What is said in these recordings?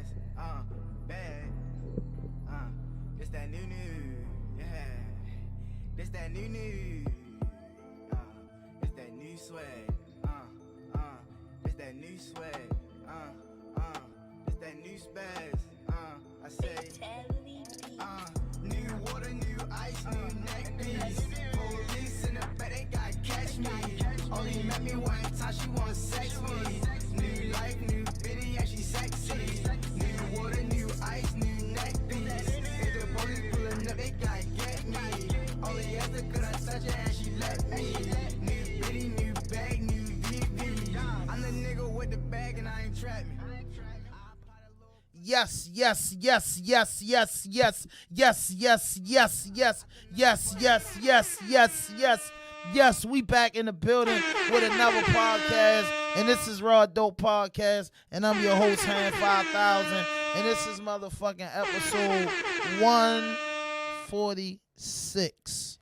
spaz, bad, it's that new, yeah, this that new, it's that new swag, it's that new swag, it's that new spaz, I say, new water, new ice, new neck beats, police in the back, they gotta catch me, only met me one time, she wanna sex me, new life, new bitty, yeah, she sexy, new water, new ice, new neck beats, if the police pulling up, they gotta get me, only after could I touch her and she let me, new bitty, new bag, new VV, I'm the nigga with the bag and I ain't trapping. Yes, yes, yes, yes, yes, yes, yes, yes, yes, yes, yes, yes, yes, yes, yes, yes. We back in the building with another podcast, and this is RAWDOPE Podcast, and I'm your host, Hand 5000, and this is motherfucking episode 146.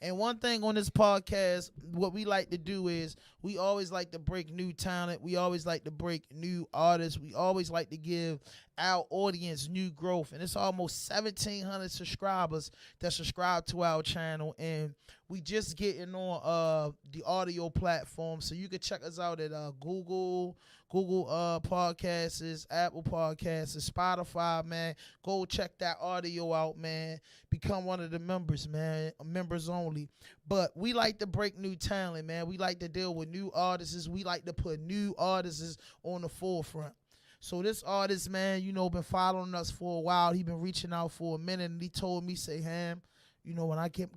And one thing on this podcast, what we like to do is we always like to break new talent. We always like to break new artists. We always like to give our audience new growth. And it's almost 1,700 subscribers that subscribe to our channel. And we just getting on the audio platform. So you can check us out at Google Podcasts, Apple Podcasts, Spotify, man. Go check that audio out, man. Become one of the members, man. Members only. But we like to break new talent, man. We like to deal with new artists. We like to put new artists on the forefront. So this artist, man, you know, been following us for a while. He been reaching out for a minute, and he told me, say, Ham, you know, when I get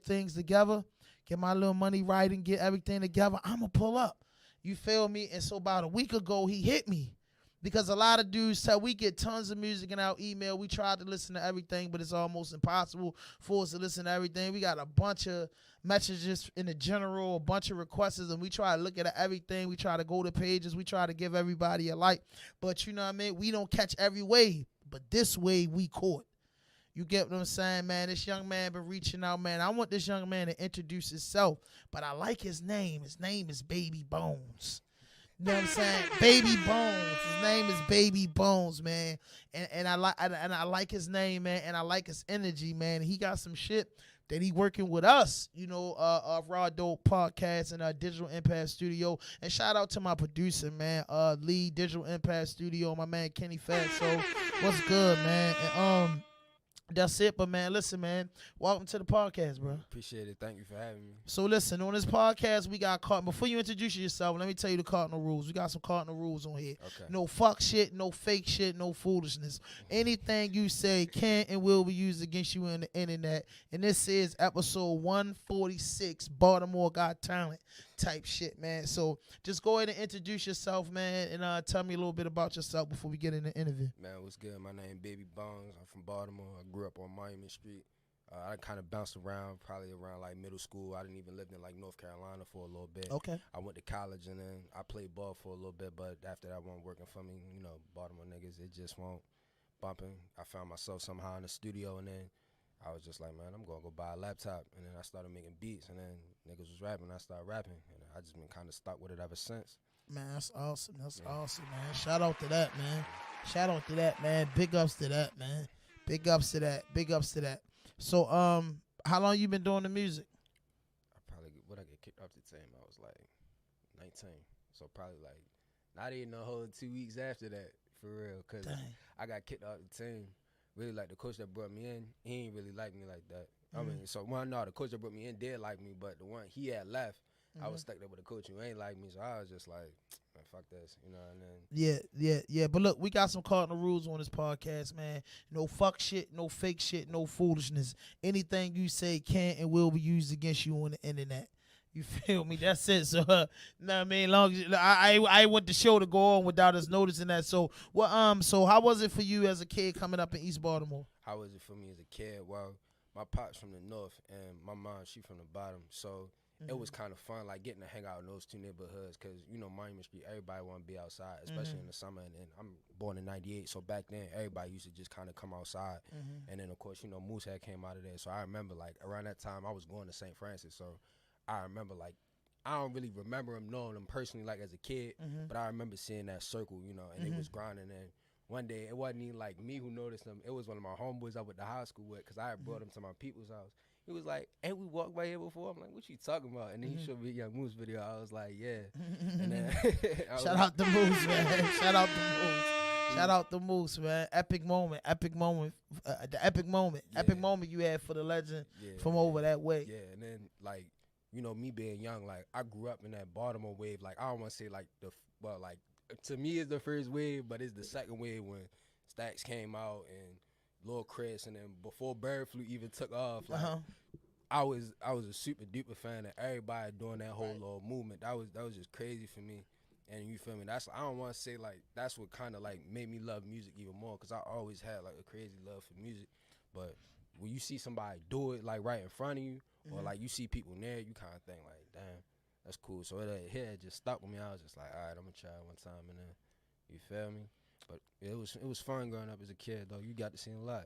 things together, get my little money right and get everything together, I'ma pull up. You feel me? And so about a week ago, he hit me. Because a lot of dudes said we get tons of music in our email. We tried to listen to everything, but it's almost impossible for us to listen to everything. We got a bunch of messages in the general, a bunch of requests, and we try to look at everything. We try to go to pages. We try to give everybody a like. But you know what I mean? We don't catch every wave. But this wave we caught. You get what I'm saying, man? This young man been reaching out, man. I want this young man to introduce himself, but I like his name. His name is Baby Bonez. You know what I'm saying? Baby Bonez. His name is Baby Bonez, man. And I like his name, man, and I like his energy, man. He got some shit that he working with us, you know, RAWDOPE Podcast and Digital Impact Studio. And shout out to my producer, man, Lee Digital Impact Studio, my man Kenny Fat. So what's good, man? And that's it, but man, listen, man, welcome to the podcast, bro. Appreciate it. Thank you for having me. So listen, on this podcast, we got before you introduce yourself, let me tell you the cardinal rules. We got some cardinal rules on here. Okay. No fuck shit, no fake shit, no foolishness. Anything you say can and will be used against you on the internet. And this is episode 146, Baltimore Got Talent type shit, man. So just go ahead and introduce yourself, man, and tell me a little bit about yourself before we get in the interview. Man, what's good? My name Baby Bonez. I'm from Baltimore. I grew up on Monument Street. I kind of bounced around, probably around like middle school. I didn't even live in like North Carolina for a little bit. Okay. I went to college and then I played ball for a little bit, but after that wasn't working for me. You know, Baltimore niggas, it just won't bumping. I found myself somehow in the studio, and then I was just like, man, I'm gonna go buy a laptop. And then I started making beats, and then niggas was rapping. I started rapping, and I just been kind of stuck with it ever since. Man, that's awesome. That's awesome, man. Shout out to that, man. Shout out to that, man. Big ups to that, man. Big ups to that. Big ups to that. So, how long you been doing the music? I get kicked off the team, I was like 19. So probably like not even a whole 2 weeks after that, for real. Because I got kicked off the team. Really, like, the coach that brought me in, he ain't really like me like that. I mean, so the coach that brought me in did like me, but the one he had left, I was stuck there with a coach who ain't like me. So I was just like, man, fuck this, you know what I mean? Yeah. But look, we got some cardinal rules on this podcast, man. No fuck shit, no fake shit, no foolishness. Anything you say can and will be used against you on the internet. You feel me? That's it. So, know what I mean? Long as I want the show to go on without us noticing that. So, so how was it for you as a kid coming up in East Baltimore? How was it for me as a kid? Well, my pop's from the north and my mom, she from the bottom. So it was kind of fun, like getting to hang out in those two neighborhoods, because you know Monument Street, everybody want to be outside, especially in the summer. And I'm born in '98, so back then everybody used to just kind of come outside. And then of course, you know, Moosehead came out of there. So I remember like around that time I was going to St. Francis, so I remember like I don't really remember him knowing him personally, like as a kid, but I remember seeing that circle, you know, and it was grinding. And one day, it wasn't even like me who noticed him. It was one of my homeboys I went to high school with, because I had brought him to my people's house. He was like, "Ain't we walked by here before?" I'm like, "What you talking about?" And then he showed me a Young Moose video. I was like, "Yeah." And then Shout out the Moose, man. Shout out the Moose. Shout out the Moose, man. Epic moment. The epic moment you had for the legend from over that way. Yeah, and then like, you know, me being young, like I grew up in that Baltimore wave. Like I don't want to say like like to me it's the first wave, but it's the second wave when Stacks came out and Lil Chris, and then before Bird Flu even took off, like I was a super duper fan of everybody doing that whole little movement. That was just crazy for me. And you feel me? I don't want to say like that's what kind of like made me love music even more, because I always had like a crazy love for music. But when you see somebody do it like right in front of you, or like you see people near you, kind of think like, damn, that's cool. So it just stuck with me. I was just like, all right, I'm gonna try it one time, and then you feel me? But it was fun growing up as a kid, though. You got to see a lot.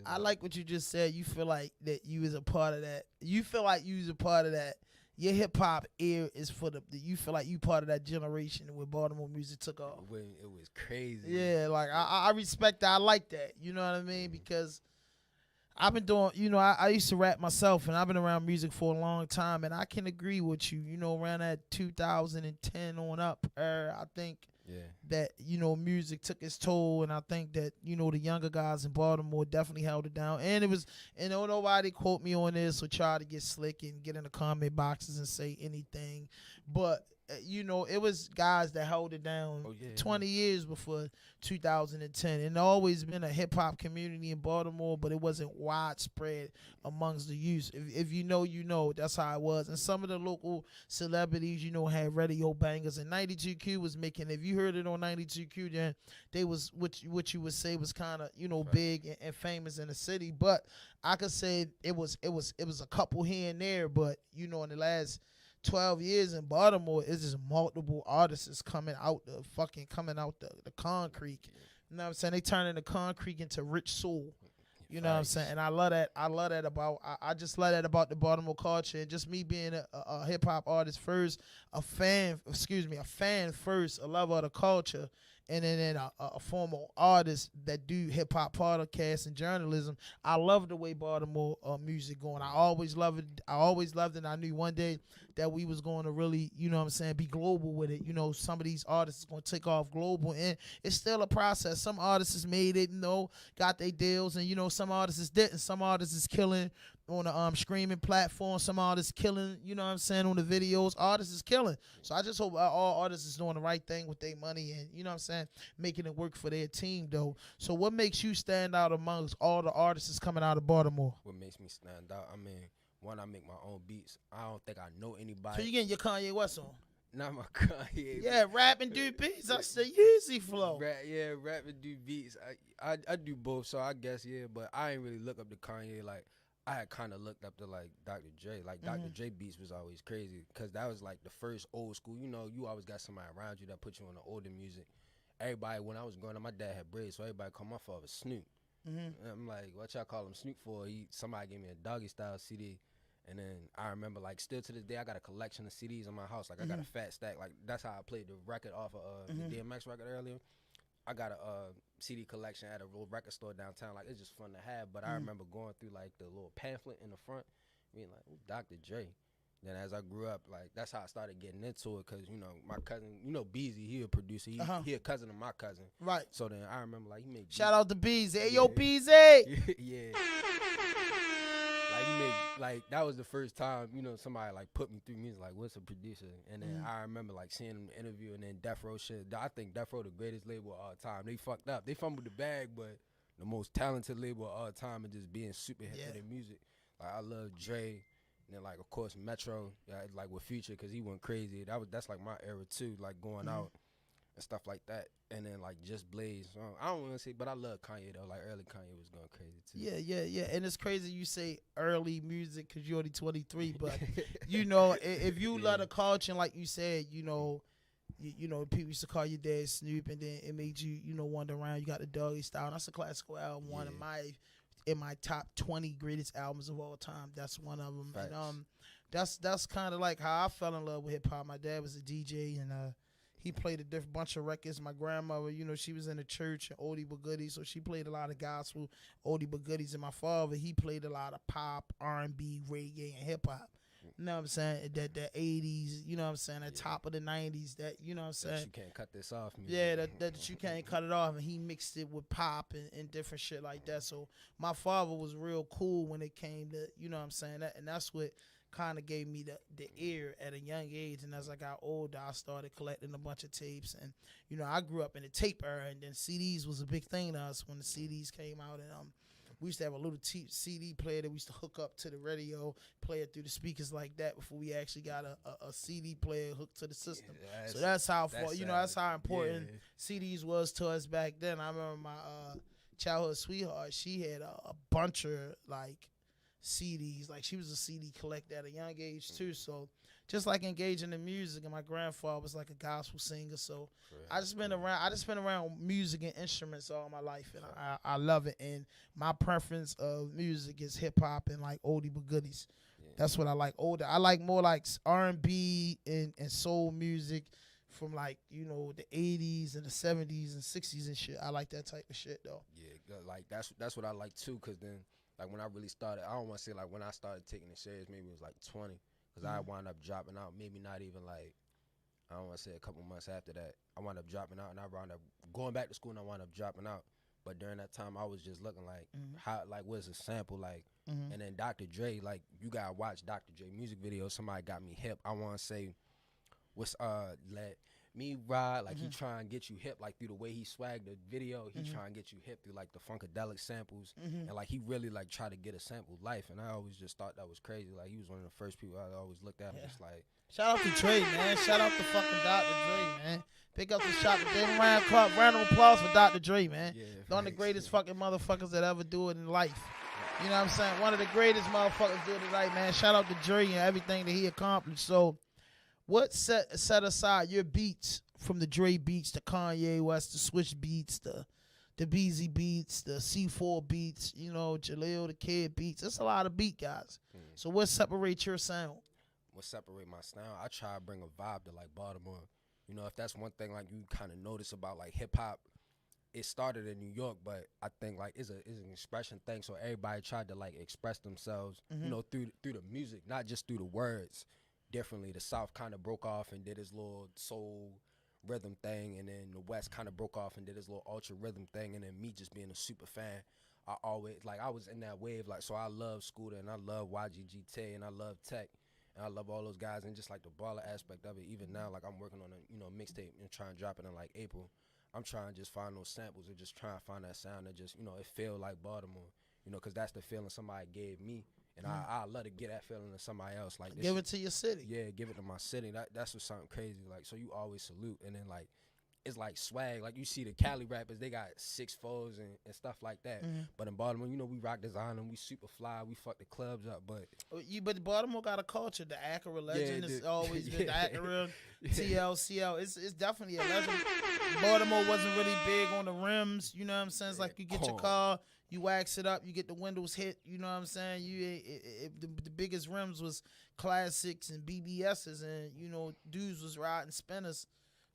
I like what you just said. You feel like that you was a part of that. You feel like you was a part of that. Your hip hop ear is for you feel like you part of that generation when Baltimore music took off. When it was crazy. Yeah, like I respect that. I like that. You know what I mean? Because I've been doing, you know, I used to rap myself, and I've been around music for a long time, and I can agree with you. You know, around that 2010 on up, I think that, you know, music took its toll, and I think that, you know, the younger guys in Baltimore definitely held it down. And it was, and nobody quote me on this or try to get slick and get in the comment boxes and say anything, but you know, it was guys that held it down 20 years before 2010. And always been a hip hop community in Baltimore, but it wasn't widespread amongst the youth. If you know, you know, that's how it was. And some of the local celebrities, you know, had radio bangers. And 92Q was making, if you heard it on 92Q, then they was what you would say was kind of, you know, big and famous in the city. But I could say it was a couple here and there. But, you know, in the last 12 years in Baltimore, it's just multiple artists coming out the concrete. You know what I'm saying? They turning the concrete into rich soul. You know what I'm saying? And I love that. I just love that about the Baltimore culture. And just me being a hip hop artist first, a fan first, a lover of the culture, and then a former artist that do hip hop podcasts and journalism. I love the way Baltimore music going. I always loved it. I knew one day that we was going to really, you know what I'm saying, be global with it. You know, some of these artists is going to take off global, and it's still a process. Some artists made it, you know, got their deals, and, you know, some artists didn't. Some artists is killing on the streaming platform. Some artists killing, you know what I'm saying, on the videos. Artists is killing. So I just hope all artists is doing the right thing with their money and, you know what I'm saying, making it work for their team, though. So what makes you stand out amongst all the artists coming out of Baltimore? What makes me stand out? I mean, one, I make my own beats. I don't think I know anybody. So you getting your Kanye West on? Not my Kanye. Yeah, rap and do beats. That's the easy flow. Rap and do beats. I do both, so I guess, yeah, but I ain't really look up to Kanye. Like, I had kind of looked up to, like, Dr. Dre. Like, Dr. Dre beats was always crazy, because that was, like, the first old school. You know, you always got somebody around you that put you on the older music. Everybody, when I was growing up, my dad had braids, so everybody called my father Snoop. And I'm like, what y'all call him Snoop for? Somebody gave me a Doggy Style CD. And then I remember, like, still to this day, I got a collection of CDs in my house. Like, I got a fat stack. Like, that's how I played the record off of the DMX record earlier. I got a CD collection at a little record store downtown. Like, it's just fun to have. But I remember going through, like, the little pamphlet in the front, being like, ooh, Dr. Dre. Then as I grew up, like, that's how I started getting into it, because, you know, my cousin, you know, Beezy, he a producer. He a cousin of my cousin. Right. So then I remember, like, he made Shout out to Beezy. Hey, yo, Beezy. Yeah. Like, he made, like, that was the first time, you know, somebody, like, put me through music, like, what's a producer? And then I remember, like, seeing him interview, and then Death Row shit. I think Death Row the greatest label of all time. They fucked up. They fumbled the bag, but the most talented label of all time, and just being super hip for their music. Like, I love Dre. And then, like, of course, Metro, like, with Future, because he went crazy. That's, like, my era, too, like, going out and stuff like that. And then, like, Just Blaze. So, I don't want to say, but I love Kanye, though. Like, early Kanye was going crazy, too. Yeah. And it's crazy you say early music because you're only 23. But, you know, if you love the culture, and like you said, you know, people used to call your dad Snoop, and then it made you, you know, wander around. You got the Doggy Style. That's a classical album, one of my top 20 greatest albums of all time. That's one of them. Facts. And that's kind of like how I fell in love with hip hop. My dad was a DJ, and he played a different bunch of records. My grandmother, she was in the church and oldie but goodies, so she played a lot of gospel, oldie but goodies. And my father, he played a lot of pop, R&B, reggae, and hip hop. You know what I'm saying? That 80s, you know what I'm saying? That top of the 90s, that, you know what I'm saying? That you can't cut this off. Music. Yeah, that you can't cut it off. And he mixed it with pop and different shit like that. So my father was real cool when it came to, you know what I'm saying? And that's what kind of gave me the ear at a young age. And as I got older, I started collecting a bunch of tapes. And, I grew up in the tape era, and then CDs was a big thing to us when the CDs came out. And we used to have a little CD player that we used to hook up to the radio, play it through the speakers like that before we actually got a CD player hooked to the system. Yeah, so that's how far, that's how important CDs was to us back then. I remember my childhood sweetheart, she had a bunch of like CDs. Like she was a CD collector at a young age too. So just like engaging in music, and my grandfather was like a gospel singer. So I just been around music and instruments all my life, and I love it. And my preference of music is hip hop and like oldie but goodies. Yeah. That's what I like. I like more like R&B and soul music from like the 80s and the 70s and 60s and shit. I like that type of shit though. Yeah, like that's what I like too. Cause then like when I really started, I don't want to say like when I started taking it serious, maybe it was like 20. Because I wound up dropping out, maybe not even like, I don't want to say a couple months after that. I wound up dropping out, and I wound up going back to school, and I wound up dropping out. But during that time, I was just looking like, how, like, what's a sample like? And then Dr. Dre, like, you got to watch Dr. Dre music videos. Somebody got me hip. I want to say, let me ride, like, he trying to get you hip, like, through the way he swagged the video. He trying to get you hip through, like, the funkadelic samples. And, like, he really, like, tried to get a sample life. And I always just thought that was crazy. Like, he was one of the first people I always looked at. Just like, shout out to Dre, man. Shout out to fucking Dr. Dre, man. Pick up the shot. Round of applause for Dr. Dre, man. Yeah, one of the greatest fucking motherfuckers that ever do it in life. You know what I'm saying? One of the greatest motherfuckers do it in life, man. Shout out to Dre and everything that he accomplished. So, what set aside your beats from the Dre beats, the Kanye West, the Switch beats, the BZ beats, the C4 beats, Jaleel the Kid beats? There's a lot of beat guys. So what separates your sound? What separate my sound? I try to bring a vibe to like Baltimore. If that's one thing like you kind of notice about like hip hop, it started in New York, but I think like it's an expression thing. So everybody tried to like express themselves, through the music, not just through the words. Differently, the South kind of broke off and did his little soul rhythm thing, and then the West kind of broke off and did his little ultra rhythm thing, and then me just being a super fan, I always like I was in that wave. Like, so I love Scooter and I love YGGT and I love Tech and I love all those guys, and just like the baller aspect of it. Even now, like I'm working on a mixtape and trying to drop it in like April. I'm trying to just find those samples and just trying to find that sound that just it feel like Baltimore, because that's the feeling somebody gave me. And I love to get that feeling to somebody else. Like give it to your city. Yeah, give it to my city. That's what's something crazy. Like, so you always salute. And then, like, it's like swag. Like, you see the Cali rappers, they got 6'4" and stuff like that. But in Baltimore, we rock design and we super fly. We fuck the clubs up. But Baltimore got a culture. The Acura legend has always been the Acura, TLCL. It's definitely a legend. Baltimore wasn't really big on the rims. You know what I'm saying? It's like you get your car, you wax it up, you get the windows hit. You know what I'm saying? The biggest rims was classics and BBSs, and dudes was riding spinners.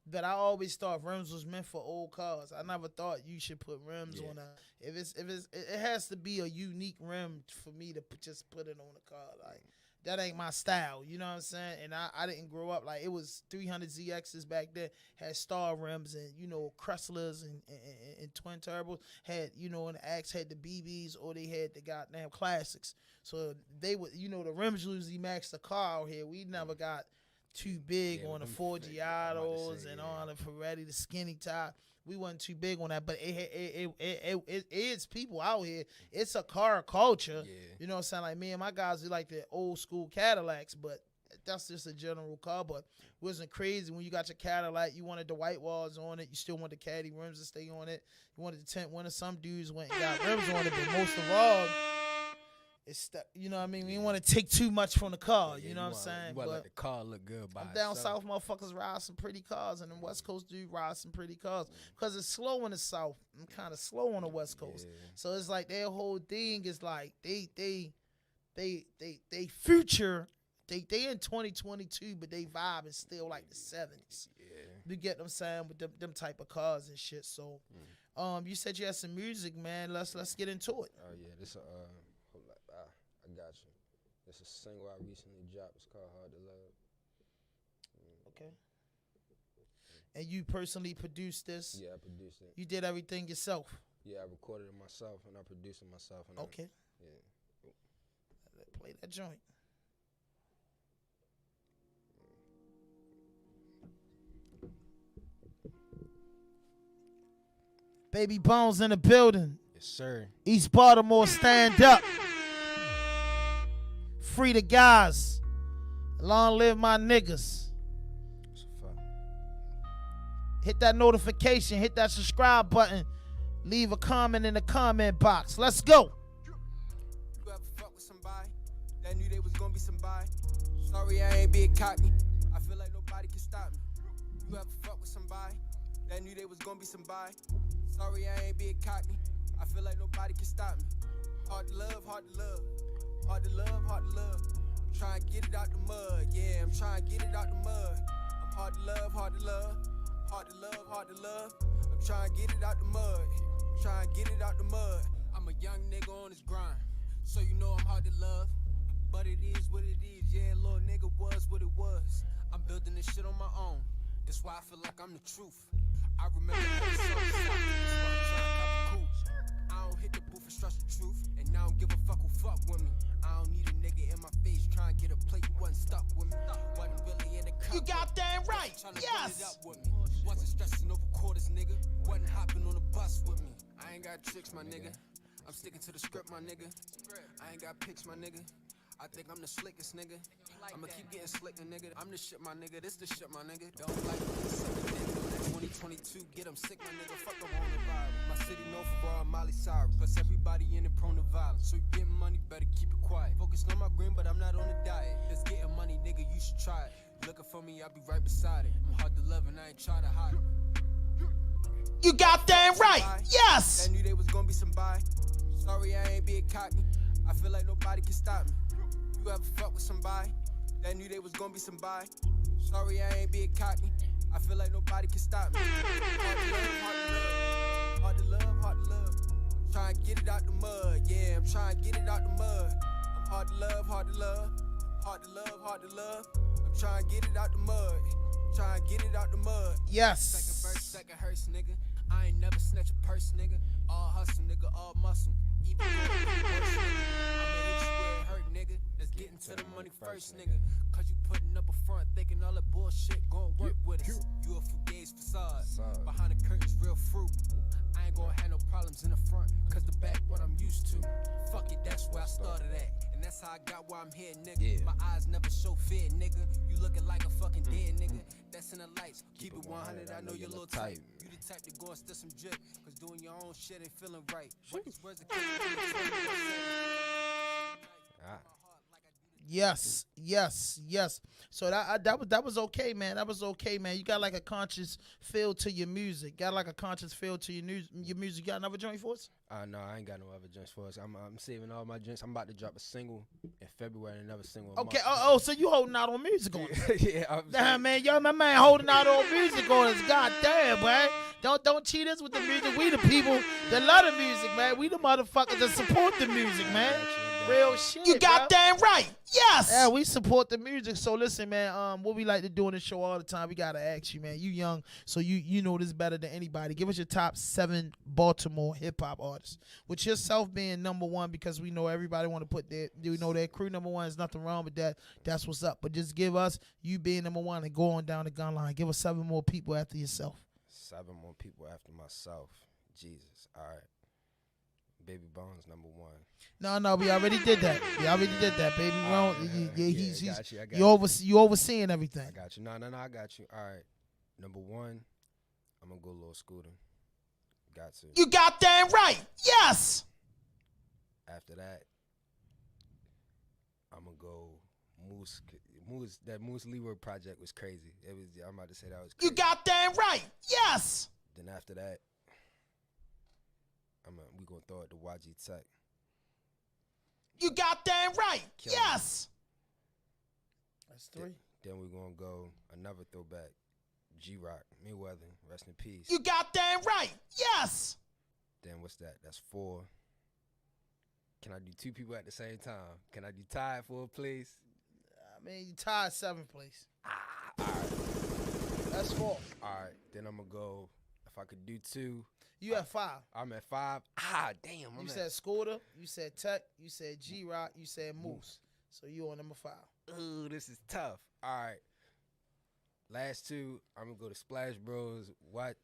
But I always thought rims was meant for old cars. I never thought you should put rims on it has to be a unique rim for me to just put it on a car. Like, that ain't my style, you know what I'm saying? And I didn't grow up like it was 300ZXs back then, had star rims, and Crestlers and twin turbos had, and the Axe had the BBs, or they had the goddamn classics. So they would, the rims usually match the car out here. We never got too big on the Forgiatos and all the Ferretti, the skinny top. We wasn't too big on that, but it is people out here. It's a car culture. Yeah. You know what I'm saying? Like, me and my guys, we like the old school Cadillacs, but that's just a general car. But it wasn't crazy when you got your Cadillac. You wanted the white walls on it. You still want the caddy rims to stay on it. You wanted the tent. One of some dudes went and got rims on it, but most of all, it's you know what I mean? We didn't want to take too much from the car, you know what I'm saying? But let the car look good by down itself. South, motherfuckers ride some pretty cars, and the West Coast do ride some pretty cars. Because it's slow in the South and kind of slow on the West Coast. Yeah. So it's like their whole thing is like they future They in 2022, but they vibe is still like the 70s. Yeah. You get them saying with them type of cars and shit. So, you said you had some music, man. Let's get into it. Oh yeah, this hold up, I got you. This a single I recently dropped. It's called Hard to Love. Okay. And you personally produced this? Yeah, I produced it. You did everything yourself? Yeah, I recorded it myself and I produced it myself. And Okay. Yeah. Let's play that joint. Baby Bonez in the building. Yes, sir. East Baltimore, stand up. Free the guys. Long live my niggas. That's a fact. Hit that notification. Hit that subscribe button. Leave a comment in the comment box. Let's go. You ever fuck with somebody that knew they was gonna be somebody? Sorry, I ain't being cocky. I feel like nobody can stop me. You ever fuck with somebody that knew they was gonna be somebody? Sorry, I ain't being cocky. I feel like nobody can stop me. Hard to love, hard to love. Hard to love, hard to love. I'm trying to get it out the mud. Yeah, I'm trying to get it out the mud. I'm hard to love, hard to love. Hard to love, hard to love. I'm trying to get it out the mud. I'm trying to get it out the mud. I'm a young nigga on his grind, so you know I'm hard to love. But it is what it is, yeah, little nigga was what it was. I'm building this shit on my own. That's why I feel like I'm the truth. I remember how the sun was out, that's why I'm trying to cop a cool. I don't hit the booth and stress the truth, and I don't give a fuck who fuck with me. I don't need a nigga in my face trying to get a plate, you wasn't stuck with me. Wasn't really in the cup. You got that right. Yes. Wasn't stressing over quarters, nigga. Wasn't hopping on the bus with me. I ain't got tricks, my nigga. I'm sticking to the script, my nigga. I ain't got pics, my nigga. I think I'm the slickest, nigga. I'ma keep getting slicker, nigga. I'm the shit, my nigga. This the shit, my nigga. Don't like me, 2022, get them sick, my nigga. Fuck up on the vibe. My city known for raw Molly Cyrus. Plus everybody in it prone to violence. So you getting money, better keep it quiet. Focused on my green, but I'm not on a diet. It's getting money, nigga. You should try it. Looking for me, I'll be right beside it. I'm hard to love and I ain't try to hide it. You got that right. Yes. I knew they was gonna be somebody. Sorry, I ain't being cocky. I feel like nobody can stop me. You ever fuck with somebody that knew they was gonna be somebody? Sorry, I ain't being cocky. I feel like nobody can stop me. Hard to love, hard to love. Hard to love, hard to love. I'm trying to get it out the mud. Yeah, I'm trying to get it out the mud. I'm hard to love, hard to love. Hard to love, hard to love. I'm trying to get it out the mud. Trying to get it out the mud. Yes. Second verse, second hearse, nigga. I ain't never snatch a purse, nigga. All hustle, nigga, all muscle. Even though it worse, nigga. I'ma hit you where it hurt, nigga. Let's get into the money first, nigga. Cause you putting up a front, thinking all that bullshit gon' work with us. You a fugazi facade. Behind the curtains, real fruit. I ain't gonna have no problems in the front, cause the back what I'm used to. Fuck it, that's where I started at. And that's how I got where I'm here, nigga. Yeah. My eyes never show fear, nigga. You looking like a fucking dead nigga. That's in the lights. Keep it 100, I know you're a little tight. You the type to go and steal some drip, cause doing your own shit ain't feeling right. What these words are Yes, yes, yes. So that was okay, man. That was okay, man. You got like a conscious feel to your music. Got like a conscious feel to your music. You got another joint for us? No, I ain't got no other joints for us. I'm saving all my joints. I'm about to drop a single in February and another single in Okay. March. So you holding out on music on us? Yeah. Damn, man. Yo, my man holding out on music on us. God damn, man. Don't cheat us with the music. We the people that love the music, man. We the motherfuckers that support the music, man. Real shit. You got that right. Yes. Yeah, we support the music. So listen, man. What we like to do on the show all the time, we gotta ask you, man. You young, so you know this better than anybody. Give us your top 7 Baltimore hip hop artists. With yourself being number 1, because we know everybody want to put their, you know, their crew number 1. There's nothing wrong with that. That's what's up. But just give us you being number 1 and go on down the gun line. Give us 7 more people after yourself. 7 more people after myself. Jesus. All right. Baby Bonez, number 1. No, we already did that. Baby Bonez. Yeah, I got you. You overseeing everything. I got you. No, I got you. All right. Number 1, I'm going to go Lil Scooter. Got to. You got that right. Yes. After that, I'm going to go Moose. That Moose Leroy project was crazy. I'm about to say that was crazy. You got that right. Yes. Then after that, we gonna throw it to YG Tech. You got that right. Killing yes. That's 3. Then we're gonna go another throwback. G-Rock, Mayweather, rest in peace. You got damn right. Yes. Then what's that? That's 4. Can I do 2 people at the same time? Can I do tied for a place? I mean, you tied 7th place. All right. That's 4. All right. Then I'm gonna go. If I could do 2. You at 5. I'm at 5. Damn. You said Scooter. You said Tech. You said G-Rock. You said Moose. So you on number 5. Ooh, this is tough. All right. Last 2, I'm gonna go to Splash Bros,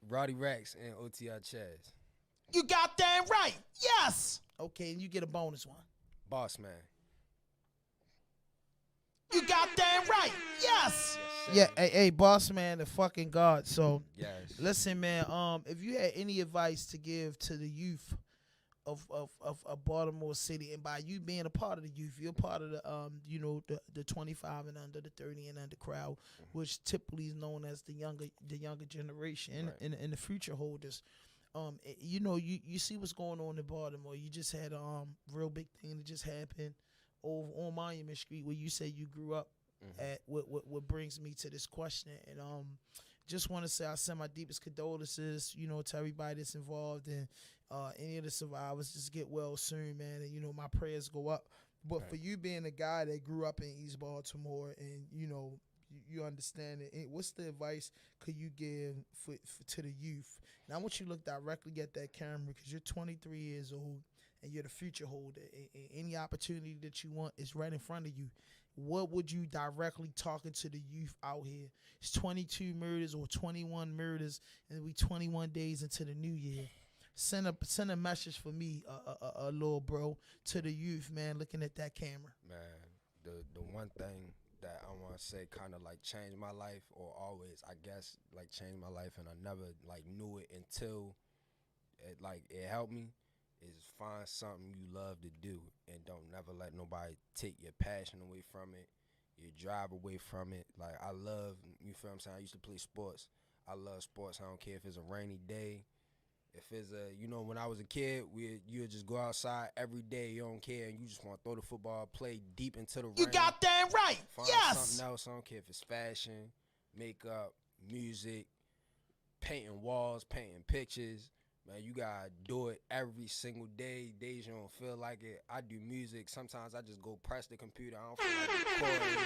Roddy Rex, and OTI Chaz. You got damn right. Yes. Okay, and you get a bonus one. Boss Man. You got damn right. Yes. Yes, Yeah, hey, Boss Man, the fucking God. So, yes. listen, man. If you had any advice to give to the youth of Baltimore City, and by you being a part of the youth, you're part of the the 25 and under, the 30 and under crowd, which typically is known as the younger generation Right. and the future holders. You see what's going on in Baltimore. You just had a real big thing that just happened over on Monument Street where you say you grew up at. What brings me to this question, and just want to say I send my deepest condolences, to everybody that's involved, and any of the survivors. Just get well soon, man, and my prayers go up. But for you being a guy that grew up in East Baltimore, and you understand it, what's the advice could you give for to the youth? And I want you to look directly at that camera because you're 23 years old and you're the future holder. And any opportunity that you want is right in front of you. What would you directly talking to the youth out here? It's 22 murders or 21 murders, and we 21 days into the new year. Send a message for me, a little bro, to the youth, man, looking at that camera. Man, the one thing that I want to say kind of like changed my life, or always, I guess, like changed my life, and I never like knew it until it helped me, is find something you love to do and don't never let nobody take your passion away from it, your drive away from it. Like, I love, you feel what I'm saying? I used to play sports. I love sports. I don't care if it's a rainy day. If it's when I was a kid, you would just go outside every day. You don't care, and you just want to throw the football, play deep into the rain. You got damn right. Find Yes. something else. I don't care if it's fashion, makeup, music, painting walls, painting pictures. Man, you gotta do it every single day. Days you don't feel like it. I do music. Sometimes I just go press the computer. I don't feel like recording.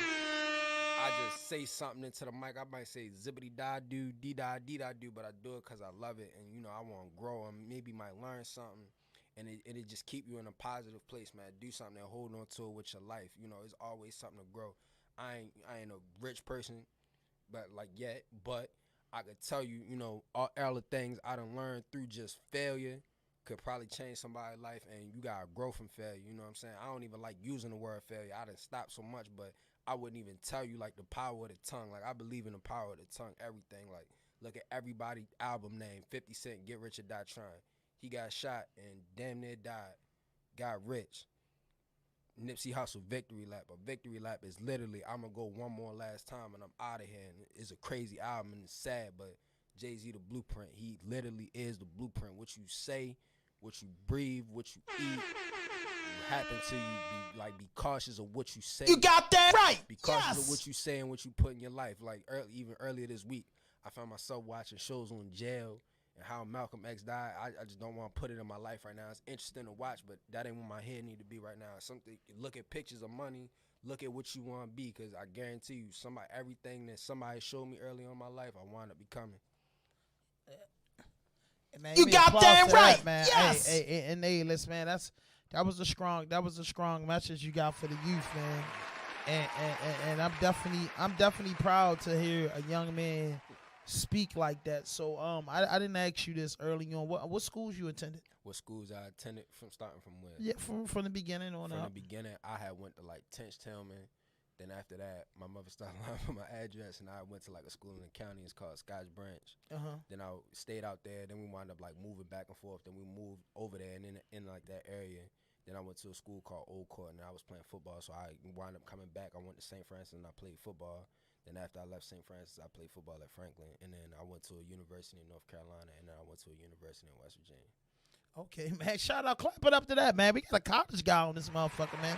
I just say something into the mic. I might say zippity-da-doo, dee-da-dee-da-doo, but I do it because I love it, and, I want to grow and maybe might learn something, and it just keep you in a positive place, man. Do something and hold on to it with your life. It's always something to grow. I ain't a rich person, but I could tell you, all the things I done learned through just failure could probably change somebody's life, and you got to grow from failure, you know what I'm saying? I don't even like using the word failure. I done stopped so much, but I wouldn't even tell you, like, the power of the tongue. Like, I believe in the power of the tongue, everything. Like, look at everybody album name, 50 Cent, Get Rich or Die Trying. He got shot and damn near died, got rich. Nipsey Hussle, Victory Lap. A Victory Lap is literally, I'm going to go one more last time and I'm out of here. And it's a crazy album and it's sad, but Jay-Z the blueprint. He literally is the blueprint. What you say, what you breathe, what you eat, happen to you. Be cautious of what you say. You got that right. Be cautious Yes. of what you say and what you put in your life. Like even earlier this week, I found myself watching shows on jail and how Malcolm X died. I just don't want to put it in my life right now. It's interesting to watch, but that ain't where my head need to be right now. Something. Look at pictures of money. Look at what you want to be, because I guarantee you, everything that somebody showed me early on in my life, I wind up becoming. Man, you got damn right, that, man. Yes. Hey, listen, man. That was a strong message you got for the youth, man. And I'm definitely proud to hear a young man speak like that. So I didn't ask you this early on. What schools you attended? What schools I attended starting from where? Yeah, from the beginning on From up. the beginning, I had went to like Tench Tillman. Then after that, my mother started lying for my address, and I went to like a school in the county. It's called Scotch Branch. Then I stayed out there. Then we wound up like moving back and forth. Then we moved over there and in like that area. Then I went to a school called Old Court, and I was playing football. So I wound up coming back. I went to St. Francis, and I played football. Then after I left St. Francis, I played football at Franklin. And then I went to a university in North Carolina, and then I went to a university in West Virginia. Okay, man. Shout out, clap it up to that, man. We got a college guy on this motherfucker, man.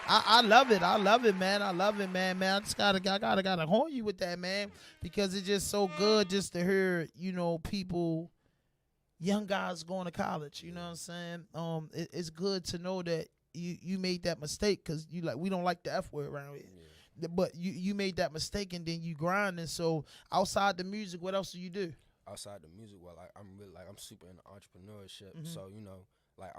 I love it. I love it, man. I love it, man. I just gotta horn you with that, man, because it's just so good just to hear, people, young guys going to college. You know what I'm saying? It's good to know that you made that mistake, because we don't like the F word around here. Yeah. But you made that mistake, and then you grinding. So outside the music, what else do you do? Outside the music, well, I'm super into entrepreneurship. So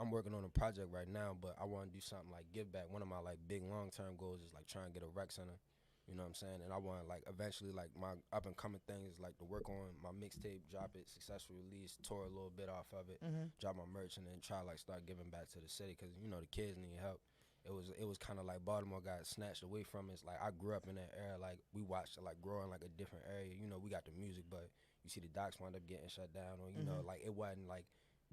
I'm working on a project right now, but I want to do something like give back. One of my big long term goals is trying to get a rec center. You know what I'm saying? And I want eventually my up and coming thing is to work on my mixtape, drop it, successful release, tour a little bit off of it, drop my merch, and then try start giving back to the city, because the kids need help. It was kind of Baltimore got snatched away from us. I grew up in that era. We watched it grow in a different area. We got the music, but you see the docks wound up getting shut down, or it wasn't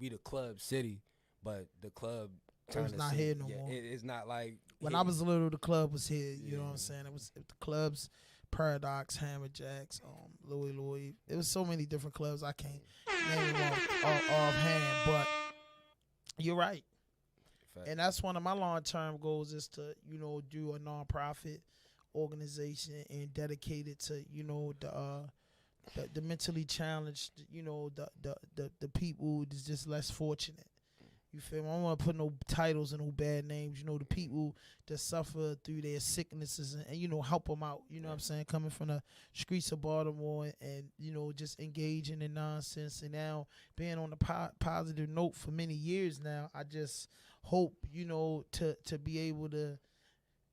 we the club city, but the club it's not here no more. It's not when I was little, the club was here. You know what I'm saying? It was the clubs, Paradox, Hammer Jacks, Louis. It was so many different clubs. I can't name them offhand, but you're right. Fact. And that's one of my long-term goals, is to do a nonprofit organization and dedicate it to the mentally challenged, the people that's just less fortunate. You feel me? I don't want to put no titles and no bad names. The people that suffer through their sicknesses, and help them out. You know what I'm saying? Coming from the streets of Baltimore, and just engaging in nonsense, and now being on a positive note for many years now. I just hope to be able to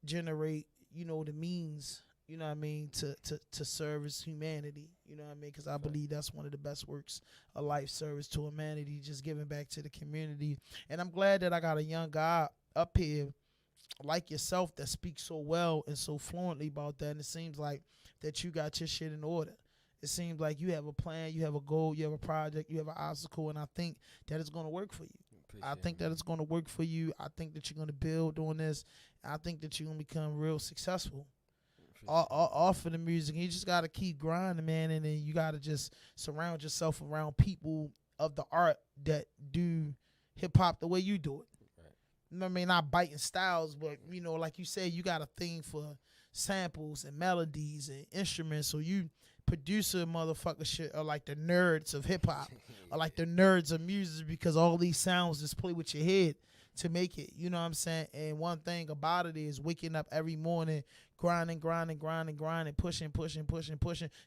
generate the means, you know what I mean, to service humanity, you know what I mean, because I believe that's one of the best works of life, service to humanity, just giving back to the community. And I'm glad that I got a young guy up here like yourself that speaks so well and so fluently about that, and it seems like that you got your shit in order. It seems like you have a plan, you have a goal, you have a project, you have an obstacle, and I think that it's going to work for you. I think that it's going to work for you. I think that you're going to build on this. I think that you're going to become real successful off of the music. You just got to keep grinding, man, and then you got to just surround yourself around people of the art that do hip-hop the way you do it. Right. You know what I mean? Not biting styles, but, like you said, you got a thing for samples and melodies and instruments, so you producer motherfucker shit are the nerds of hip-hop, or the nerds of music, because all these sounds just play with your head to make it, you know what I'm saying? And one thing about it is waking up every morning, grinding, pushing.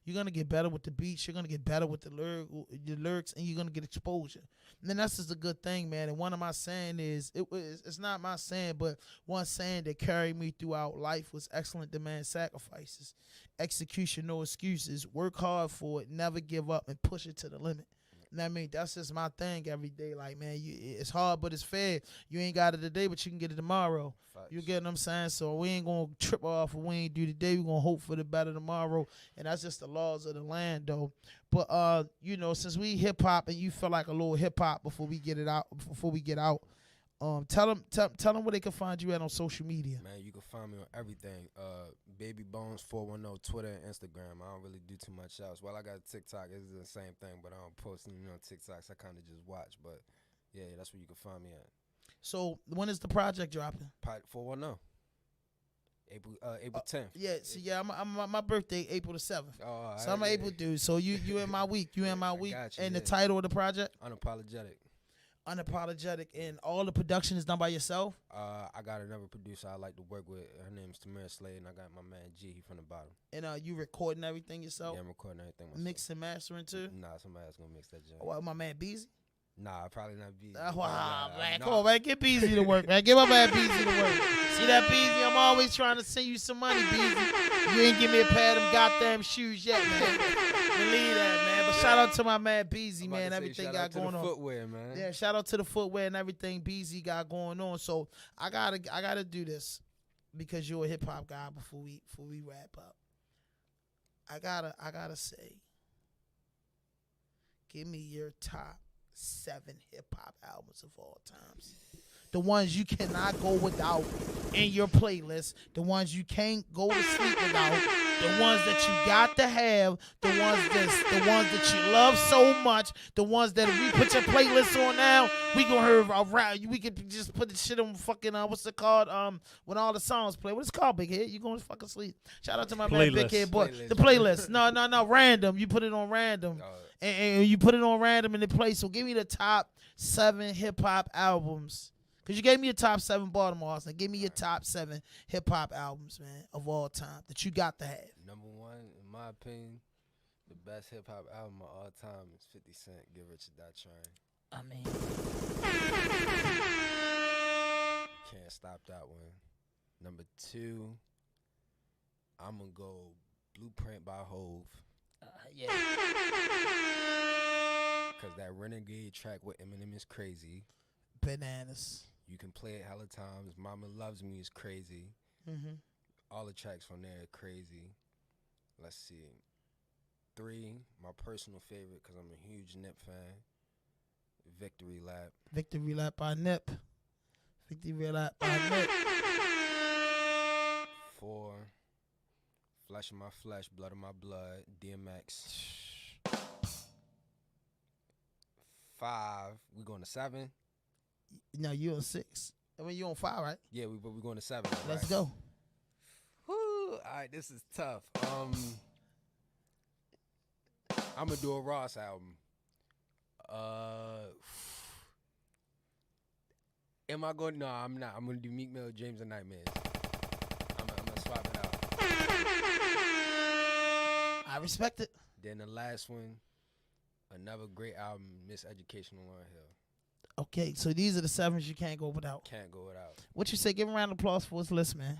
You're going to get better with the beats. You're going to get better with the lyrics, and you're going to get exposure. And then that's just a good thing, man. And one of my saying is, it's not my saying, but one saying that carried me throughout life was excellent demand sacrifices. Execution, no excuses. Work hard for it. Never give up, and push it to the limit. You know what I mean? That's just my thing every day. Man, it's hard, but it's fair. You ain't got it today, but you can get it tomorrow. Facts. You get what I'm saying? So we ain't going to trip off what we ain't do today. We're going to hope for the better tomorrow. And that's just the laws of the land, though. But, since we hip-hop and you feel like a little hip-hop before we get out, tell them where they can find you at on social media. Man, you can find me on everything. Baby Bonez 410, Twitter and Instagram. I don't really do too much else. Well, I got TikTok. It's the same thing, but I don't post anything on TikToks. I kind of just watch. But yeah, that's where you can find me at. So when is the project dropping? 410. April 10th. Yeah, see, I'm my birthday April the 7th. Oh, so I'm an April dude. So you in my week. You in my week. And the title of the project? Unapologetic, and all the production is done by yourself? I got another producer I like to work with. Her name's Tamara Slade, and I got my man G. He from the bottom. And you recording everything yourself? Yeah, I'm recording everything myself. Mix and mastering too? Nah, somebody else gonna mix that joint. What, my man Beezy? Nah, probably not Beezy. Wow, man, come on, man, get Beezy to work, man. Get my man Beezy to work. See that, Beezy? I'm always trying to send you some money, Beezy. You ain't give me a pair of them goddamn shoes yet, man. Believe that, man. But shout out to my man Beezy, man. Everything got going on. Footwear, man. Yeah, shout out to the footwear and everything Beezy got going on. So I gotta do this because you're a hip hop guy. Before we wrap up, I gotta say, give me your top 7 hip hop albums of all times. The ones you cannot go without in your playlist. The ones you can't go to sleep without. the ones that you got to have, the ones that you love so much, the ones that if we put your playlist on now, we gonna hear around. We could just put the shit on fucking what's it called? When all the songs play, what's it called, Big Head? You going to fucking sleep? Shout out to my man Big Head boy. The playlist. No, random. You put it on random, and you put it on random and it plays. So give me the top 7 hip hop albums. Because you gave me your top 7 Baltimore artists. Give me your top 7 hip-hop albums, man, of all time that you got to have. Number 1, in my opinion, the best hip-hop album of all time is 50 Cent, Get Rich or Die Trying. I mean, can't stop that one. Number 2, I'm going to go Blueprint by Hove. Yeah. Because that Renegade track with Eminem is crazy. Bananas. You can play it hella times. Mama Loves Me is crazy. Mm-hmm. All the tracks from there are crazy. Let's see. 3, my personal favorite, because I'm a huge Nip fan. Victory Lap. Victory Lap by Nip. Victory Lap by Nip. 4, Flesh of My Flesh, Blood of My Blood, DMX. 5, we going to 7? No, you on 6. I mean, you on 5, right? Yeah, we're going to 7. Let's right? go. Woo! All right, this is tough. I'm gonna do a Ross album. Am I going? No, I'm not. I'm gonna do Meek Mill, Dreams and Nightmares. I'm gonna swap it out. I respect it. Then the last one, another great album, Miseducation on Lauryn Hill. Okay, so these are the 7s you can't go without. Can't go without. What you say? Give a round of applause for his list, man.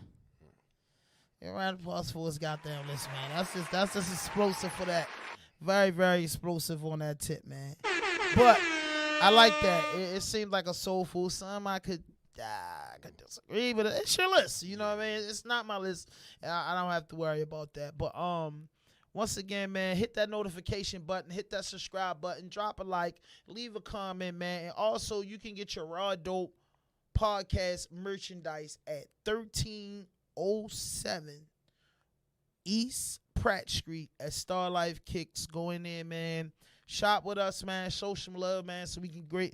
Give a round of applause for his goddamn list, man. That's just explosive for that. Very, very explosive on that tip, man. But I like that. It seemed like a soulful. Some I could disagree, but it's your list. You know what I mean? It's not my list. I don't have to worry about that. But once again, man, hit that notification button, hit that subscribe button, drop a like, leave a comment, man. And also, you can get your RAWDOPE Podcast merchandise at 1307 East Pratt Street at Star Life Kicks. Go in there, man. Shop with us, man. Show some love, man, so we can continue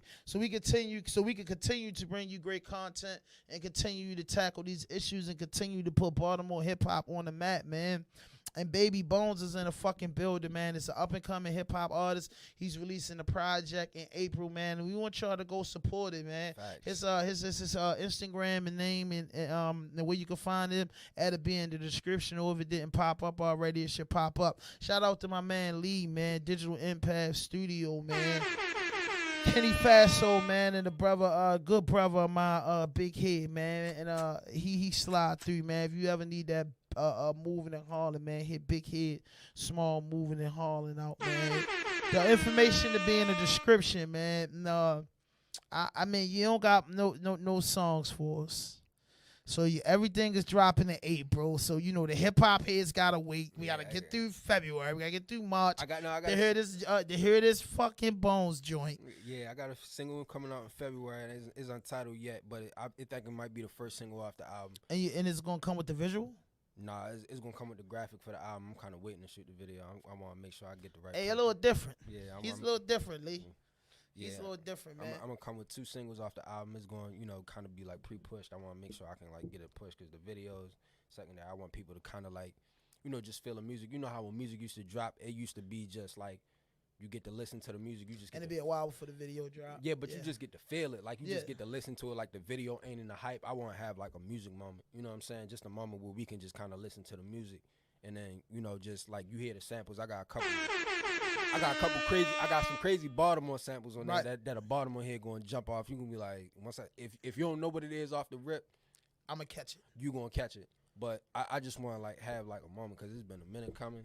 to bring you great content and continue to tackle these issues and continue to put Baltimore hip hop on the map, man. And Baby Bonez is in the fucking building, man. It's an up-and-coming hip-hop artist. He's releasing a project in April, man. And we want y'all to go support it, man. His Instagram and name and where you can find him, it'll be in the description. Or if it didn't pop up already, it should pop up. Shout out to my man Lee, man. Digital Impact Studio, man. Kenny Faso, man, and the brother, good brother of my Big Head, man. And he slide through, man. If you ever need that moving and hauling, man, hit Big Head, small moving and hauling out, man. The information to be in the description, man. No, I mean, you don't got no songs for us. So everything is dropping in April. So the hip hop heads gotta wait. We gotta get through February. We gotta get through March. I got to hear this fucking Bones joint. Yeah, I got a single coming out in February and it's untitled yet, but I think it might be the first single off the album. And it's gonna come with the visual? Nah, it's gonna come with the graphic for the album. I'm kind of waiting to shoot the video. I want to make sure I get the right. Hey, a little different. Yeah, he's a little different, Lee. Yeah, he's a little different, man. I'm gonna come with 2 singles off the album. It's going, kind of be like pre-pushed. I want to make sure I can like get it pushed because the videos. Secondary, I want people to kind of like, just feel the music. You know how when music used to drop, it used to be just like you get to listen to the music. You just get and it'd be a while before the video drop. Yeah, but you just get to feel it. Like you just get to listen to it. Like the video ain't in the hype. I want to have like a music moment. You know what I'm saying? Just a moment where we can just kind of listen to the music, and then just like you hear the samples. I got some crazy Baltimore samples on there that a Baltimore head gonna jump off. You gonna be like, if you don't know what it is off the rip, I'm gonna catch it. You gonna catch it. But I just want to like have like a moment because it's been a minute coming.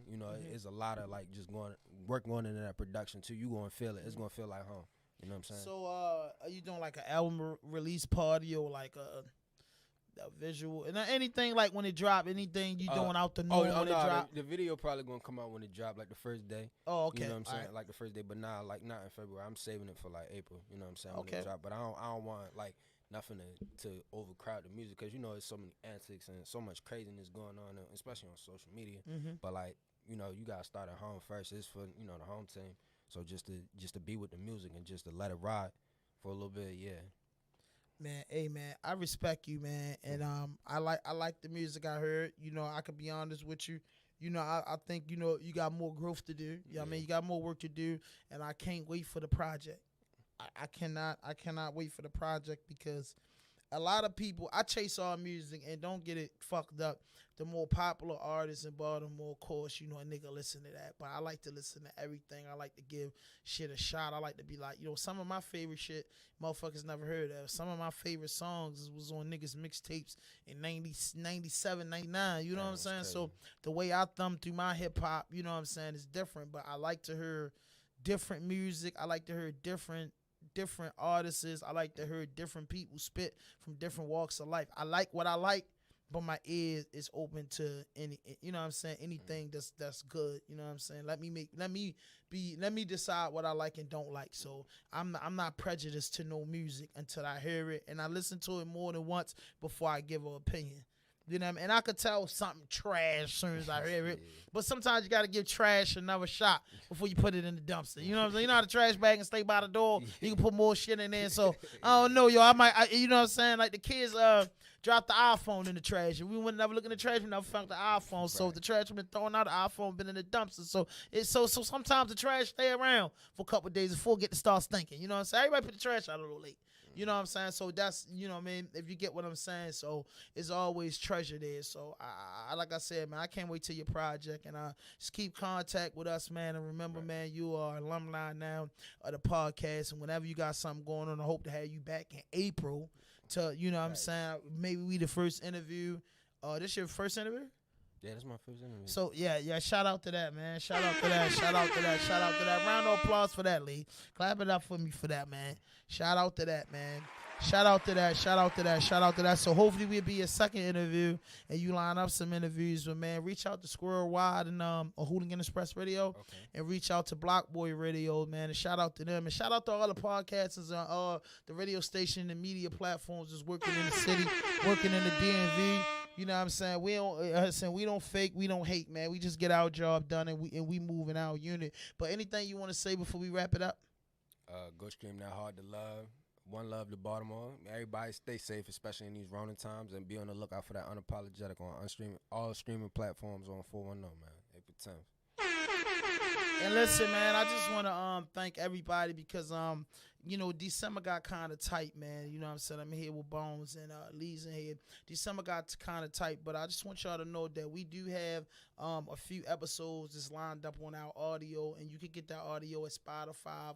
It's a lot of like just work going into that production too. You gonna feel it. It's gonna feel like home. You know what I'm saying? So are you doing like an album release party or like visual and anything like when it drop, anything you doing out the norm when it no, drop? the video probably gonna come out when it drop, like the first day. Oh, okay. You know what I'm saying? Right. Like the first day, but nah, like not in February. I'm saving it for like April. You know what I'm saying? Okay. When it drop, but I don't want like nothing to overcrowd the music, because you know there's so many antics and so much craziness going on, especially on social media. But like, you know, you gotta start at home first. It's for, you know, the home team. So just to be with the music and just to let it ride for a little bit, yeah. Man, hey man, I respect you, man, and I like the music I heard. You know, I could be honest with you. You know, I think, you know, you got more growth to do. You know what I mean? You got more work to do, and I can't wait for the project. I cannot wait for the project, because a lot of people, I chase all music, and don't get it fucked up. The more popular artists in Baltimore, of course, you know, a nigga listen to that. But I like to listen to everything. I like to give shit a shot. I like to be like, you know, some of my favorite shit motherfuckers never heard of. Some of my favorite songs was on niggas mixtapes in 90, 97, 99. You know what I'm saying? Crazy. So the way I thumb through my hip hop, you know what I'm saying, is different. But I like to hear different music. I like to hear different artists. I like to hear different people spit from different walks of life. I like what I like, but my ear is open to any, you know what I'm saying, anything that's good. You know what I'm saying? Let me decide what I like and don't like. So I'm not prejudiced to no music until I hear it, and I listen to it more than once before I give an opinion. You know what I mean? And I could tell something trash as soon as I hear it. But sometimes you got to give trash another shot before you put it in the dumpster. You know what I'm saying? You know how the trash bag can stay by the door? You can put more shit in there. So, I don't know, yo. You know what I'm saying? Like the kids dropped the iPhone in the trash. And we would never look in the trash. We never found the iPhone. So the trash been thrown out, the iPhone been in the dumpster. So sometimes the trash stay around for a couple of days before it get to start stinking. You know what I'm saying? Everybody put the trash out a little late. You know what I'm saying? So that's, you know what I mean, if you get what I'm saying. So it's always treasure there. So I like I said, man, I can't wait till your project, and just keep contact with us, man. And remember, man, you are alumni now of the podcast, and whenever you got something going on, I hope to have you back in April to, you know what I'm saying, maybe we the first interview. This your first interview? Yeah, that's my first interview. So yeah, shout out to that, man. Shout out to that. Round of applause for that, Lee. Clap it up for me for that, man. Shout out to that, man. Shout out to that. So hopefully we'll be a second interview, and you line up some interviews. But man, reach out to Squirrel Wide and Hooligan Express Radio, and reach out to Block Boy Radio, man. And shout out to them, and shout out to all the podcasters and the radio station and media platforms that's working in the city, working in the DMV. You know what I'm saying? We don't fake, we don't hate, man. We just get our job done, and we move in our unit. But anything you want to say before we wrap it up? Go stream that Hard to Love. One love to Baltimore. Everybody stay safe, especially in these Ronin times, and be on the lookout for that Unapologetic on all streaming platforms on 410, man. April 10th. And listen, man, I just want to thank everybody, because you know, December got kind of tight, man. You know what I'm saying? I'm here with Bones and Lee's in here. December got kind of tight, but I just want y'all to know that we do have a few episodes that's lined up on our audio, and you can get that audio at Spotify,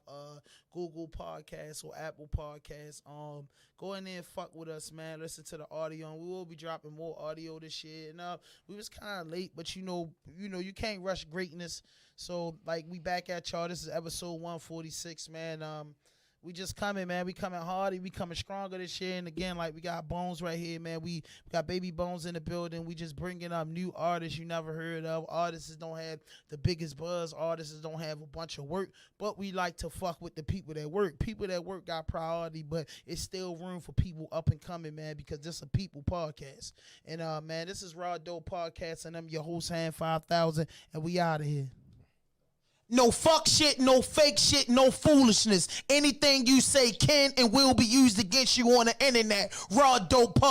Google Podcasts, or Apple Podcasts. Go in there and fuck with us, man. Listen to the audio, and we will be dropping more audio this year. And we was kind of late, but you know, you can't rush greatness. So like, we back at y'all. This is episode 146, man. We just coming, man. We coming harder. We coming stronger this year. And again, like, we got Bones right here, man. We got Baby Bonez in the building. We just bringing up new artists you never heard of. Artists that don't have the biggest buzz. Artists that don't have a bunch of work. But we like to fuck with the people that work. People that work got priority, but it's still room for people up and coming, man, because this is a people podcast. And, man, this is RAWDOPE Podcast, and I'm your host, Hand 5000, and we out of here. No fuck shit, no fake shit, no foolishness. Anything you say can and will be used against you on the internet. RAWDOPE Podcast.